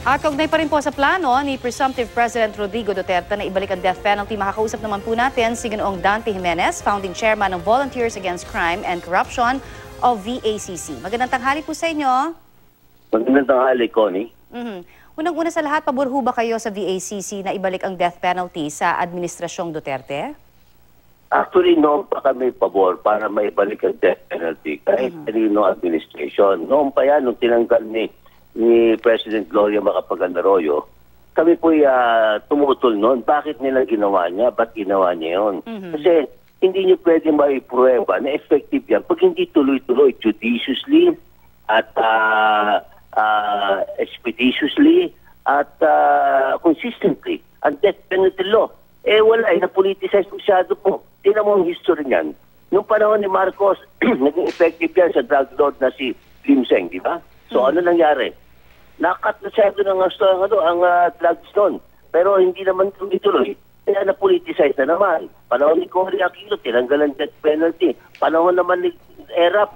At kaugnay pa rin po sa plano ni Presumptive President Rodrigo Duterte na ibalik ang death penalty. Makakausap naman po natin si Ginoong Dante Jimenez, Founding Chairman ng Volunteers Against Crime and Corruption o VACC. Magandang tanghali po sa inyo. Magandang tanghali, Connie. Unang-una sa lahat, pabor ho ba kayo sa VACC na ibalik ang death penalty sa Administrasyong Duterte? Actually, noon pa kami pabor para maibalik ang death penalty kahit kanino administration. Noon pa yan, nung tinanggal ni President Gloria Macapagal-Arroyo, kami po'y tumutol noon. Bakit nila ginawa niya? Ba't ginawa niya yun? Kasi hindi niyo pwede maipruweba na effective yan pag hindi tuloy-tuloy, judiciously at expeditiously at consistently ang death penalty law. Wala, na-politicize masyado po. Tingnan mo ang history niyan. Noong panahon ni Marcos, naging effective yan sa drug lord na si Lim Seng, di ba? So ano nangyari? Nakat na siya doon ang drugs doon. Pero hindi naman tuloy-tuloy. Kaya na-politicize na naman. Panahon ni Cory Aquino, tinanggal ang death penalty. Panahon naman ni ERAP,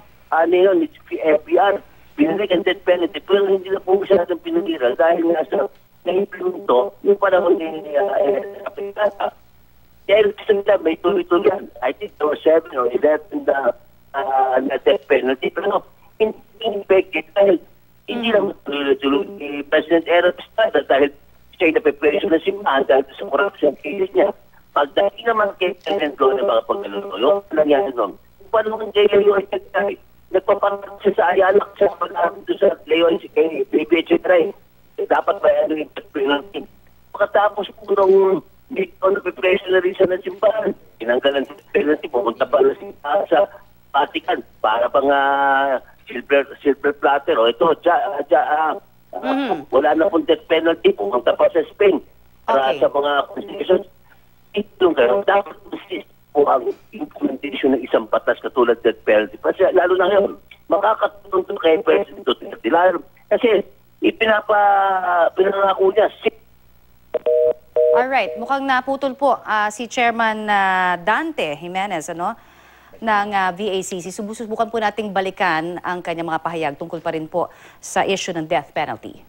ni FBR, binalik ang death penalty. Pero hindi na po masyadong pinagiral dahil nga sa na-implemento yung panahon ni ERAP. Dahil sa may tuloy-tuloy yan. I think there were 7 or 11 na death penalty. Pero hindi effective dahil hindi naman tuloy-tuloy ni President Erap Estrada dahil siya'y napipreso na simbahan dahil sa corruption cases niya. Pagdating naman kay President Gloria Macapagal-Arroyo, ano nangyari nun? Paano kung kay Leo ay nagpaparang siya sa Ayala sa pag-amin doon sa Leo ay kay BBH Tray. Dapat ba yan yung penalty? Pagkatapos po nung napipreso na rin siya ng simbahan, tinanggal ang penalty, pumunta pa na sa Vatican para pang silver platter. O ito, wala na pong death penalty, pumunta pa sa Spain para sa mga constitutions. Ito nga, dapat consist po ang implementation ng isang batas katulad death penalty. Kasi lalo na ngayon, makakatulong ito kay President Duterte. Kasi pinangako niya. Alright, mukhang naputol po si Chairman Dante Jimenez, ng VACC. Subukan po nating balikan ang kanyang mga pahayag tungkol pa rin po sa issue ng death penalty.